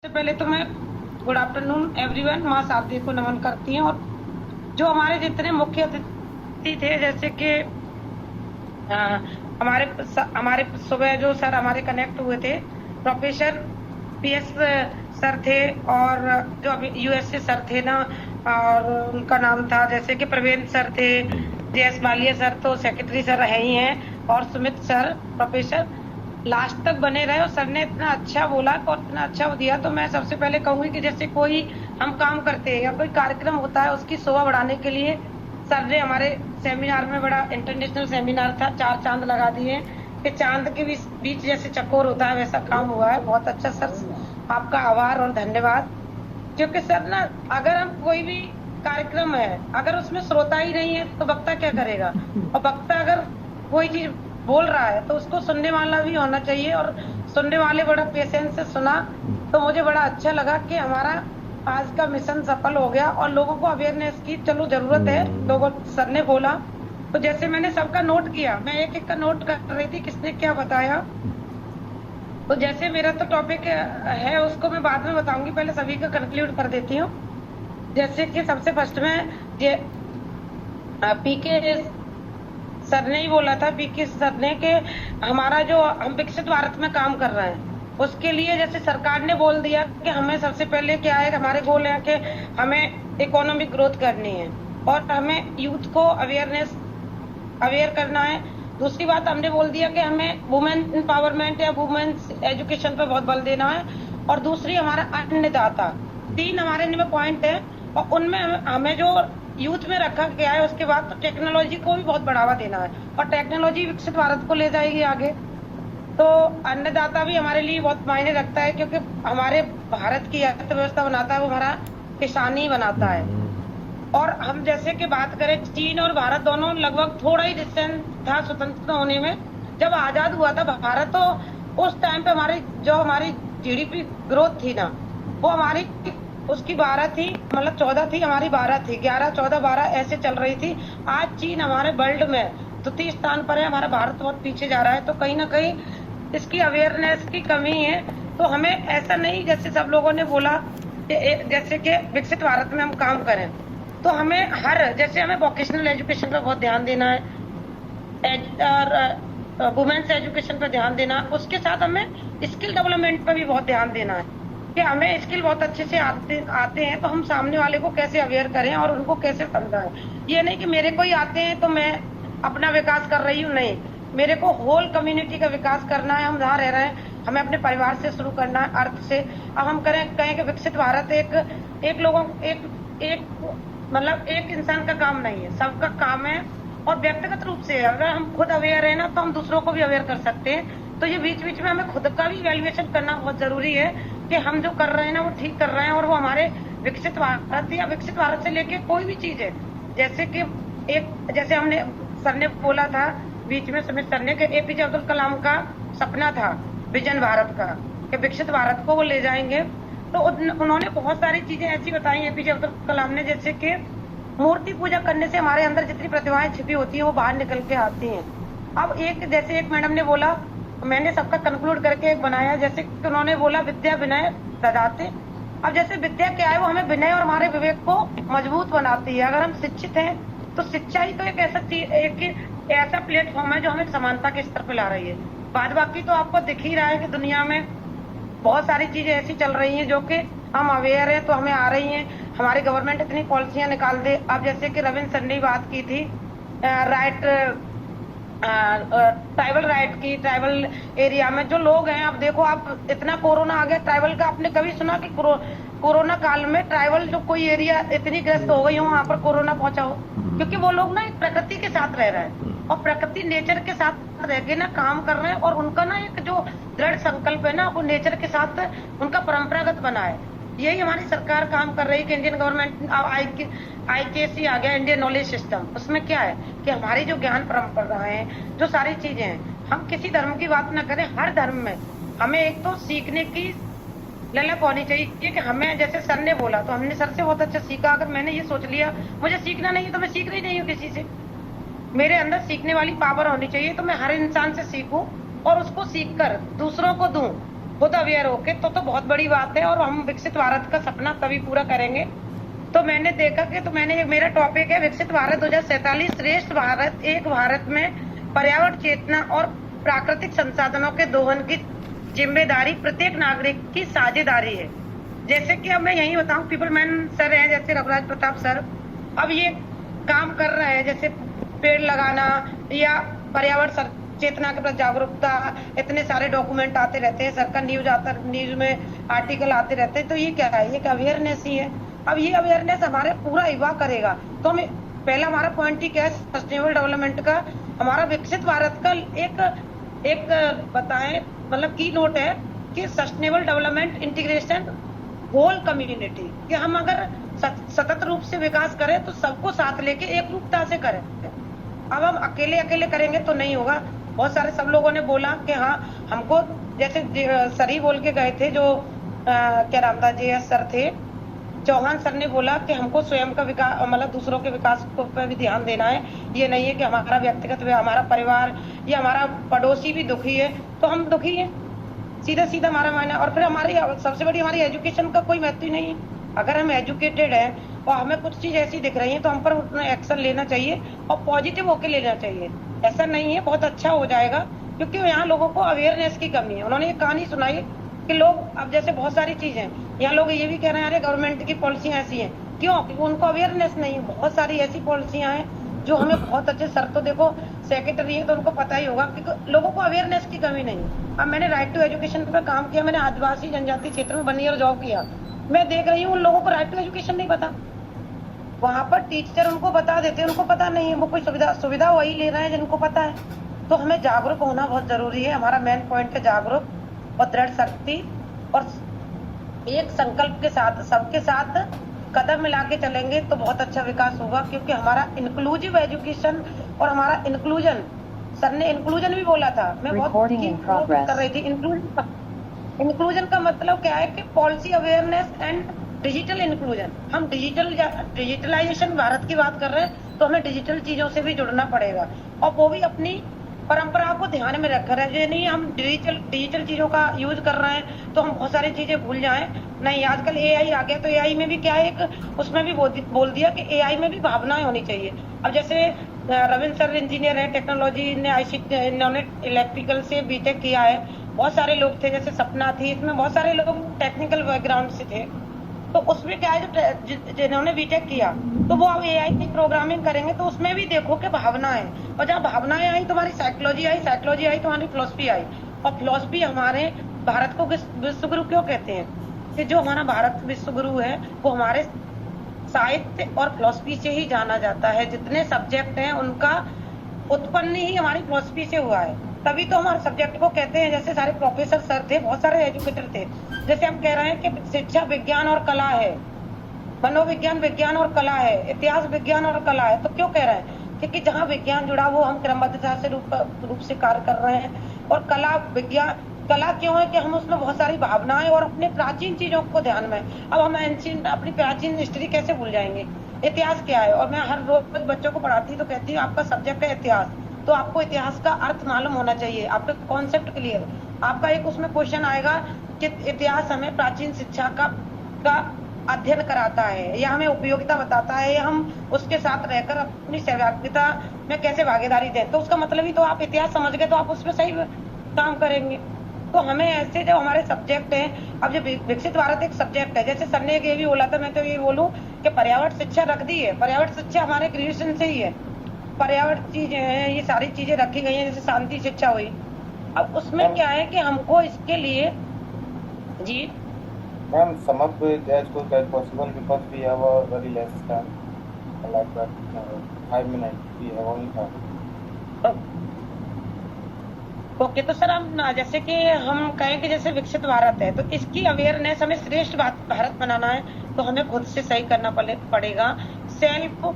सबसे पहले तो मैं गुड आफ्टरनून एवरीवन, माँ शारदी को नमन करती हूँ। और जो हमारे जितने मुख्य अतिथि थे, जैसे कि हमारे सुबह जो सर हमारे कनेक्ट हुए थे, प्रोफेसर पीएस सर थे, और जो अभी यूएसए सर थे ना, और उनका नाम था जैसे कि प्रवीण सर थे, जेएस मालिया सर तो सेक्रेटरी सर रहे ही हैं, और सुमित सर प्रोफेसर लास्ट तक बने रहे। और सर ने इतना अच्छा बोला और इतना अच्छा दिया, तो मैं सबसे पहले कहूंगी कि जैसे कोई हम काम करते हैं या कोई कार्यक्रम होता है, उसकी शोभा बढ़ाने के लिए सर ने हमारे सेमिनार में, बड़ा इंटरनेशनल सेमिनार था, 4 चांद लगा दिए कि चांद के बीच जैसे चकोर होता है वैसा काम हुआ है। बहुत अच्छा सर, आपका आभार और धन्यवाद। क्योंकि सर ना, अगर हम कोई भी कार्यक्रम है, अगर उसमें श्रोता ही नहीं है तो वक्ता क्या करेगा, और वक्ता अगर कोई चीज बोल रहा है तो उसको सुनने वाला भी होना चाहिए, और सुनने वाले बड़ा पेशेंस से सुना। तो मुझे बड़ा अच्छा लगा कि हमारा आज का मिशन सफल हो गया, और लोगों को अवेयरनेस की चलो जरूरत है, लोगों सर ने बोला। तो जैसे मैंने सबका नोट किया, मैं एक एक का नोट कर रही थी किसने क्या बताया। तो जैसे मेरा तो टॉपिक है उसको मैं बाद में बताऊंगी, पहले सभी का कंक्लूड कर देती हूँ। जैसे कि सबसे फर्स्ट में पीके सर ने ही बोला था, पीके सर ने, कि हमारा जो हम विकसित भारत में काम कर रहे हैं उसके लिए जैसे सरकार ने बोल दिया कि हमें सबसे पहले क्या है, हमारे गोल है कि हमें इकोनॉमिक ग्रोथ करनी है और हमें यूथ को अवेयर करना है। दूसरी बात हमने बोल दिया कि हमें वुमेन एम्पावरमेंट या वुमेन्स एजुकेशन पर बहुत बल देना है। और दूसरी हमारा अन्नदाता, 3 हमारे में पॉइंट है, और उनमें हमें जो यूथ में रखा गया है। उसके बाद तो टेक्नोलॉजी को भी बहुत बढ़ावा देना है, और टेक्नोलॉजी विकसित भारत को ले जाएगी आगे। तो अन्नदाता भी हमारे लिए बहुत मायने रखता है, क्योंकि हमारे भारत की अर्थव्यवस्था बनाता है वो हमारा किसान ही बनाता है। और हम जैसे कि बात करें, चीन और भारत दोनों लगभग थोड़ा ही डिस्टेंस था स्वतंत्र होने में। जब आजाद हुआ था भारत, तो उस टाइम पे हमारी जीडीपी ग्रोथ थी ना, वो हमारी उसकी 12 थी, मतलब 14 थी, हमारी 12 थी, 11, 14, 12 ऐसे चल रही थी। आज चीन हमारे वर्ल्ड में द्वितीय स्थान पर है, हमारा भारत बहुत पीछे जा रहा है। तो कहीं ना कहीं इसकी अवेयरनेस की कमी है। तो हमें ऐसा नहीं, जैसे सब लोगों ने बोला कि जैसे कि विकसित भारत में हम काम करें, तो हमें जैसे हमें वोकेशनल एजुकेशन पर बहुत ध्यान देना है, और वुमेन्स एजुकेशन पर ध्यान देना, उसके साथ हमें स्किल डेवलपमेंट पर भी बहुत ध्यान देना है कि हमें स्किल बहुत अच्छे से आते हैं तो हम सामने वाले को कैसे अवेयर करें और उनको कैसे समझाएं। ये नहीं कि मेरे को ही आते हैं तो मैं अपना विकास कर रही हूँ, नहीं, मेरे को होल कम्युनिटी का विकास करना है। हम जहाँ रह रहे हैं हमें अपने परिवार से शुरू करना है, अर्थ से। अब हम कहें कि विकसित भारत मतलब एक इंसान का काम नहीं है, सबका काम है। और व्यक्तिगत रूप से अगर हम खुद अवेयर है ना, तो हम दूसरों को भी अवेयर कर सकते हैं। तो ये बीच बीच में हमें खुद का भी इवैल्यूएशन करना बहुत जरूरी है कि हम जो कर रहे हैं ना वो ठीक कर रहे हैं, और वो हमारे विकसित भारत या विकसित भारत से लेके कोई भी चीज है। जैसे कि जैसे हमने सर ने बोला था बीच में, सुमित सर ने, कि एपीजे अब्दुल कलाम का सपना था विजन भारत का, कि विकसित भारत को वो ले जाएंगे। तो उन्होंने बहुत सारी चीजें ऐसी बताई एपीजे अब्दुल कलाम ने, जैसे कि मूर्ति पूजा करने से हमारे अंदर जितनी प्रतिभाएं छिपी होती है वो बाहर निकल के आती हैं। अब जैसे एक मैडम ने बोला, मैंने सबका कंक्लूड करके एक बनाया, जैसे कि उन्होंने बोला विद्या विनय ददाते। अब जैसे विद्या क्या है, वो हमें विनय और हमारे विवेक को मजबूत बनाती है। अगर हम शिक्षित हैं तो शिक्षा ही तो एक ऐसा प्लेटफॉर्म है जो हमें समानता के स्तर पर ला रही है। बाद बाकी तो आपको दिख ही रहा है कि दुनिया में बहुत सारी चीजें ऐसी चल रही हैं जो कि हम अवेयर हैं तो हमें आ रही हैं। हमारी गवर्नमेंट इतनी पॉलिसियां निकाल दे। अब जैसे कि रविंद्र सर ने बात की थी ट्राइबल राइट की, ट्राइबल एरिया में जो लोग हैं, अब देखो आप इतना कोरोना आ गया ट्राइबल का, आपने कभी सुना कि कोरोना काल में ट्राइबल जो कोई एरिया इतनी ग्रस्त हो गई हो वहां पर कोरोना पहुंचा हो? क्योंकि वो लोग ना एक प्रकृति के साथ रह रहे हैं, और प्रकृति नेचर के साथ रह के ना काम कर रहे हैं, और उनका ना एक जो दृढ़ संकल्प है ना, वो नेचर के साथ उनका परंपरागत बना है। यही हमारी सरकार काम कर रही है कि इंडियन गवर्नमेंट IKC आ गया, इंडियन नॉलेज सिस्टम। उसमें क्या है कि हमारी जो ज्ञान परंपराएं हैं, जो सारी चीजें हैं, हम किसी धर्म की बात ना करें, हर धर्म में हमें एक तो सीखने की ललक होनी चाहिए कि हमें, जैसे सर ने बोला तो हमने सर से बहुत अच्छा सीखा। अगर मैंने ये सोच लिया मुझे सीखना नहीं है तो मैं सीख रही नहीं हूँ किसी से, मेरे अंदर सीखने वाली पावर होनी चाहिए। तो मैं हर इंसान से सीखूं और उसको सीखकर दूसरों को दूं, खुद अवेयर होके तो बहुत बड़ी बात है, और हम विकसित भारत का सपना तभी पूरा करेंगे। तो मैंने देखा कि मेरा टॉपिक है विकसित भारत 2047 श्रेष्ठ भारत, एक भारत में पर्यावरण चेतना और प्राकृतिक संसाधनों के दोहन की जिम्मेदारी प्रत्येक नागरिक की साझेदारी है। जैसे कि अब मैं यही बताऊं, पीपलमैन सर है जैसे रघुराज प्रताप सर, अब ये काम कर रहे हैं जैसे पेड़ लगाना या पर्यावरण चेतना के प्रति जागरूकता, इतने सारे डॉक्यूमेंट आते रहते हैं, सर का न्यूज में आर्टिकल आते रहते हैं। तो ये क्या है, ये एक अवेयरनेस ही है। अब ये अवेयरनेस हमारे पूरा युवा करेगा। तो हमें पहला हमारा पॉइंट ही क्या है, सस्टेनेबल डेवलपमेंट का, हमारा विकसित भारत का एक बताएं मतलब की नोट है कि sustainable development integration whole community, कि हम अगर सतत रूप से विकास करें तो सबको साथ लेके एक रूपता से करें। अब हम अकेले अकेले करेंगे तो नहीं होगा। बहुत सारे सब लोगों ने बोला कि हाँ हमको, जैसे सर ही बोल के गए थे, जो क्या नाम था, JS सर थे, चौहान सर ने बोला कि हमको स्वयं का विकास मतलब दूसरों के विकास पर भी ध्यान देना है। ये नहीं है कि हमारा व्यक्तिगत, हमारा परिवार या हमारा पड़ोसी भी दुखी है तो हम दुखी हैं, सीधा सीधा हमारा मायना। और फिर हमारी सबसे बड़ी हमारी एजुकेशन का कोई महत्व ही नहीं है। अगर हम एजुकेटेड हैं और हमें कुछ चीज ऐसी दिख रही है तो हम पर उतना एक्शन लेना चाहिए और पॉजिटिव होके लेना चाहिए। ऐसा नहीं है बहुत अच्छा हो जाएगा, क्योंकि यहाँ लोगों को अवेयरनेस की कमी है। उन्होंने एक कहानी सुनाई कि लोग, अब जैसे बहुत सारी चीजें यहाँ लोग ये भी कह रहे हैं अरे गवर्नमेंट की पॉलिसियां ऐसी हैं, क्यों? क्योंकि उनको अवेयरनेस नहीं है। बहुत सारी ऐसी पॉलिसियां हैं जो हमें बहुत अच्छे, सर तो देखो सेक्रेटरी है तो उनको पता ही होगा कि लोगों को अवेयरनेस की कमी नहीं है। अब मैंने राइट टू एजुकेशन पर काम किया, मैंने आदिवासी जनजाति क्षेत्र में 1 ईयर जॉब किया, मैं देख रही हूँ उन लोगों को राइट टू एजुकेशन नहीं पता। वहां पर टीचर उनको बता देते हैं, उनको पता नहीं है, वो कोई सुविधा वही ले रहे हैं जिनको पता है। तो हमें जागरूक होना बहुत जरूरी है। हमारा मेन पॉइंट है जागरूक और दृढ़ शक्ति, और एक संकल्प के साथ सबके साथ कदम मिला के चलेंगे तो बहुत अच्छा विकास होगा। क्योंकि हमारा इंक्लूसिव एजुकेशन और हमारा इंक्लूजन, सर ने इंक्लूजन भी बोला था, मैं बहुत कर रही थी। इंक्लूजन का मतलब क्या है कि policy awareness and digital inclusion. हम डिजिटलाइजेशन भारत की बात कर रहे हैं तो हमें डिजिटल चीजों से भी जुड़ना पड़ेगा, और वो भी अपनी परंपरा को ध्यान में रखकर है। ये नहीं हम डिजिटल चीजों का यूज कर रहे हैं तो हम बहुत सारी चीजें भूल जाएं। नहीं, आजकल AI आ गया तो AI में भी क्या है, एक उसमें भी बोल दिया कि AI में भी भावनाएं होनी चाहिए। अब जैसे रविंद्र सर इंजीनियर है, टेक्नोलॉजी ने ICT, इन्होंने इलेक्ट्रिकल से BTech किया है। बहुत सारे लोग थे, जैसे सपना थी, इसमें बहुत सारे लोग टेक्निकल बैकग्राउंड से थे। तो उसमें क्या है, जिन्होंने BTech किया तो वो अब AI की प्रोग्रामिंग करेंगे तो उसमें भी देखो कि भावनाएं, और जहाँ भावनाएं आई तो हमारी साइकोलॉजी आई तो हमारी फिलोसफी आई। और फिलोसफी हमारे भारत को विश्व गुरु क्यों कहते हैं, कि जो हमारा भारत विश्व गुरु है वो हमारे साहित्य और फिलोसफी से ही जाना जाता है। जितने सब्जेक्ट हैं उनका उत्पन्न ही हमारी फिलोसफी से हुआ है, तभी तो हमारे सब्जेक्ट को कहते हैं। जैसे सारे प्रोफेसर सर थे, बहुत सारे एजुकेटर थे। जैसे हम कह रहे हैं कि शिक्षा विज्ञान और कला है, मनोविज्ञान विज्ञान और कला है, इतिहास विज्ञान और कला है। तो क्यों कह रहे हैं, क्योंकि जहाँ विज्ञान जुड़ा वो हम क्रमबद्धता से रूप से कार्य कर रहे हैं। और कला क्यों है कि हम उसमें बहुत सारी भावनाएं और अपने प्राचीन चीजों को ध्यान में, अब हम अपनी प्राचीन हिस्ट्री कैसे भूल जाएंगे। इतिहास क्या है, और मैं हर रोज बच्चों को पढ़ाती तो कहती हूँ आपका सब्जेक्ट है इतिहास, तो आपको इतिहास का अर्थ मालूम होना चाहिए, आपका कॉन्सेप्ट क्लियर। आपका एक उसमें क्वेश्चन आएगा कि इतिहास हमें प्राचीन शिक्षा का अध्ययन कराता है, या हमें उपयोगिता बताता है, या हम उसके साथ रहकर अपनी सहभागिता में कैसे भागीदारी दें। तो उसका मतलब ही तो आप इतिहास समझ गए तो आप उसमें सही काम करेंगे। तो हमें ऐसे जो हमारे सब्जेक्ट हैं, अब जो विकसित भारत एक सब्जेक्ट है, जैसे सर ने ये भी बोला था, मैं तो ये बोलूं कि पर्यावरण शिक्षा रख दी है। पर्यावरण शिक्षा हमारे ग्रेजुएशन से ही है। पर्यावरण चीजें हैं, ये सारी चीजें रखी गई हैं, जैसे शांति शिक्षा हुई। अब उसमें क्या है कि हमको इसके लिए जी ma'am sum up as quick as possible because we have a very less time, like that 5 minutes we have only time. Okay, तो सर हम जैसे कि हम कहें कि जैसे विकसित भारत है तो इसकी अवेयरनेस हमें श्रेष्ठ भारत बनाना है तो हमें खुद से सही करना पड़ेगा। सेल्फ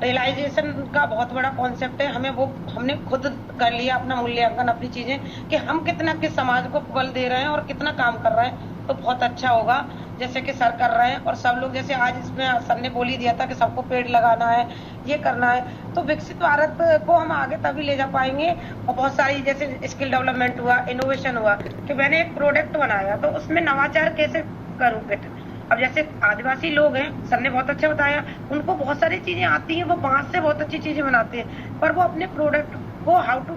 रियलाइजेशन का बहुत बड़ा कॉन्सेप्ट है। हमने खुद कर लिया अपना मूल्यांकन, अपनी चीजें कि हम कितना किस समाज को बल दे रहे हैं और कितना काम कर रहे हैं। तो बहुत अच्छा होगा, जैसे कि सर कर रहे हैं। और सब लोग जैसे आज इसमें सर ने बोल ही दिया था कि सबको पेड़ लगाना है, ये करना है, तो विकसित भारत को हम आगे तभी ले जा पाएंगे। और बहुत सारी जैसे स्किल डेवलपमेंट हुआ, इनोवेशन हुआ, कि मैंने एक प्रोडक्ट बनाया तो उसमें नवाचार कैसे करूँ बेटा। अब जैसे आदिवासी लोग हैं, सर ने बहुत अच्छा बताया, उनको बहुत सारी चीजें आती हैं, वो बांस से बहुत अच्छी चीजें बनाते हैं, पर वो अपने प्रोडक्ट को हाउ टू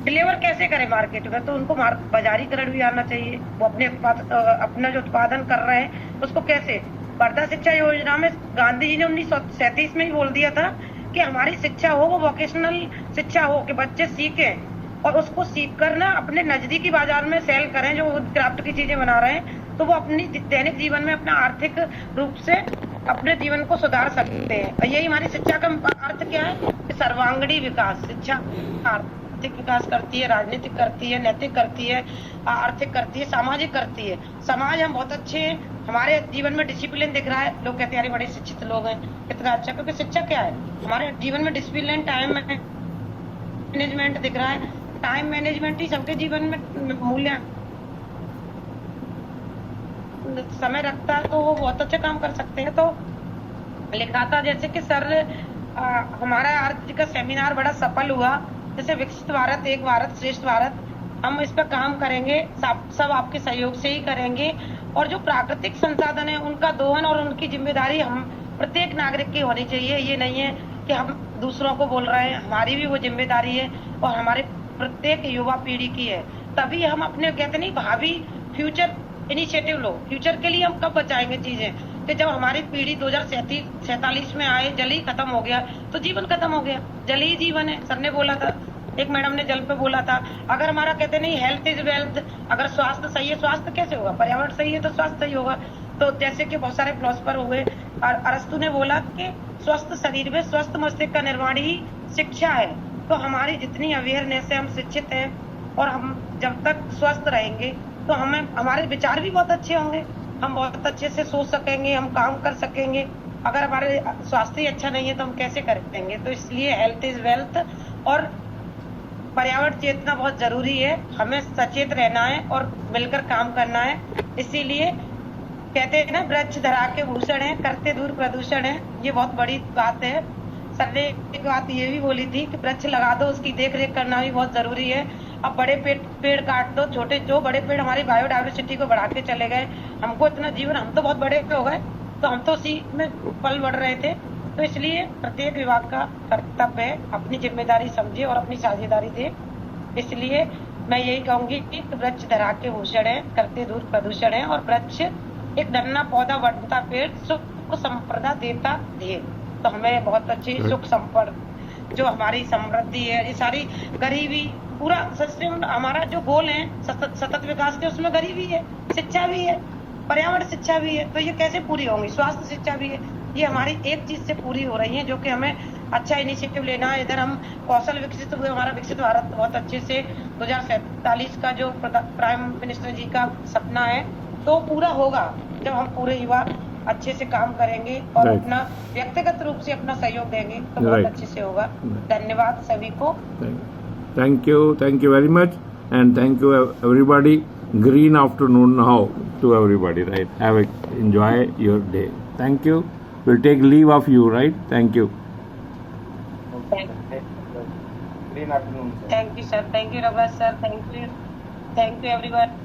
डिलीवर कैसे करें मार्केट में, तो उनको बाजारीकरण भी आना चाहिए। वो अपना जो उत्पादन कर रहे हैं उसको कैसे। वर्धा शिक्षा योजना में गांधी जी ने 1937 में ही बोल दिया था कि हमारी शिक्षा हो वो वोकेशनल शिक्षा हो, कि बच्चे सीखें और उसको सीख कर ना अपने नजदीकी बाजार में सेल करें, जो क्राफ्ट की चीजें बना रहे हैं, तो वो अपनी दैनिक जीवन में अपना आर्थिक रूप से अपने जीवन को सुधार सकते हैं। और यही हमारी शिक्षा का अर्थ क्या है कि सर्वांगीण विकास। शिक्षा आर्थिक विकास करती है, राजनीतिक करती है, नैतिक करती है, आर्थिक करती है, सामाजिक करती है। समाज हम बहुत अच्छे हैं, हमारे जीवन में डिसिप्लिन दिख रहा है, लोग कहते हैं अरे बड़े शिक्षित लोग हैं, कितना अच्छा, क्योंकि शिक्षा क्या है हमारे जीवन में डिसिप्लिन, टाइम मैनेजमेंट दिख रहा है। टाइम मैनेजमेंट ही सबके जीवन में मूल्य समय रखता है, तो वो बहुत अच्छे काम कर सकते हैं। तो लिखा था जैसे कि सर हमारा आज का सेमिनार बड़ा सफल हुआ, जैसे विकसित भारत, एक भारत श्रेष्ठ भारत, हम इस पर काम करेंगे, सब आपके सहयोग से ही करेंगे। और जो प्राकृतिक संसाधन है उनका दोहन और उनकी जिम्मेदारी हम प्रत्येक नागरिक की होनी चाहिए। ये नहीं है कि हम दूसरों को बोल रहे हैं, हमारी भी वो जिम्मेदारी है और हमारे प्रत्येक युवा पीढ़ी की है। तभी हम अपने कहते नहीं भावी फ्यूचर इनिशिएटिव लो, फ्यूचर के लिए हम कब बचाएंगे चीजें, कि जब हमारी पीढ़ी 2047 में आए, जल ही खत्म हो गया तो जीवन खत्म हो गया। जल ही जीवन है, सर ने बोला था, एक मैडम ने जल पे बोला था। अगर हमारा कहते नहीं हेल्थ इज वेल्थ, अगर स्वास्थ्य सही है, स्वास्थ्य कैसे होगा, पर्यावरण सही है तो स्वास्थ्य सही होगा। तो जैसे कि बहुत सारे फिलोसफर हुए, और अरस्तु ने बोला कि स्वस्थ शरीर में स्वस्थ मस्तिष्क का निर्माण ही शिक्षा है। तो हमारी जितनी अवेयरनेस है, हम शिक्षित हैं और हम जब तक स्वस्थ रहेंगे तो हमें हमारे विचार भी बहुत अच्छे होंगे, हम बहुत अच्छे से सोच सकेंगे, हम काम कर सकेंगे। अगर हमारे स्वास्थ्य ही अच्छा नहीं है तो हम कैसे करेंगे। तो इसलिए हेल्थ इज वेल्थ और पर्यावरण चेतना बहुत जरूरी है, हमें सचेत रहना है और मिलकर काम करना है। इसीलिए कहते हैं ना, वृक्ष धरा के भूषण है, करते दूर प्रदूषण है, ये बहुत बड़ी बात है। सर ने एक बात ये भी बोली थी कि वृक्ष लगा दो, उसकी देख रेख करना भी बहुत जरूरी है। अब बड़े पेड़ काट दो, छोटे जो बड़े पेड़ हमारी बायोडाइवर्सिटी को बढ़ा के चले गए, हमको इतना जीवन, हम तो बहुत बड़े हो गए, तो हम तो उसी में पल बढ़ रहे थे। तो इसलिए प्रत्येक विभाग का कर्तव्य है अपनी जिम्मेदारी समझे और अपनी साझेदारी दे। इसलिए मैं यही कहूंगी कि वृक्ष धरा के भूषण है, करते दूर प्रदूषण है, और वृक्ष एक नन्हा पौधा बढ़ता पेड़, सुख संपदा देता ध्येय। तो हमें बहुत अच्छी सुख संपदा, जो हमारी समृद्धि है, ये सारी गरीबी, पूरा सिस्टम हमारा जो गोल है सतत विकास के, उसमें गरीबी है, शिक्षा भी है, पर्यावरण शिक्षा भी है, तो ये कैसे पूरी होंगी, स्वास्थ्य शिक्षा भी है, ये हमारी एक चीज से पूरी हो रही है, जो कि हमें अच्छा इनिशिएटिव लेना है। इधर हम कौशल विकसित हुए, हमारा विकसित भारत बहुत अच्छे से 2047 का जो प्राइम मिनिस्टर जी का सपना है तो पूरा होगा, जब हम पूरे युवा अच्छे से काम करेंगे और अपना व्यक्तिगत रूप से अपना सहयोग देंगे तो बहुत अच्छे से होगा। धन्यवाद सभी को। Thank you very much, and thank you everybody. Green afternoon now to everybody, right? Enjoy your day. Thank you. We'll take leave of you, right? Thank you. Green afternoon, sir. Thank you, sir. Thank you, Rabas sir. Thank you everyone.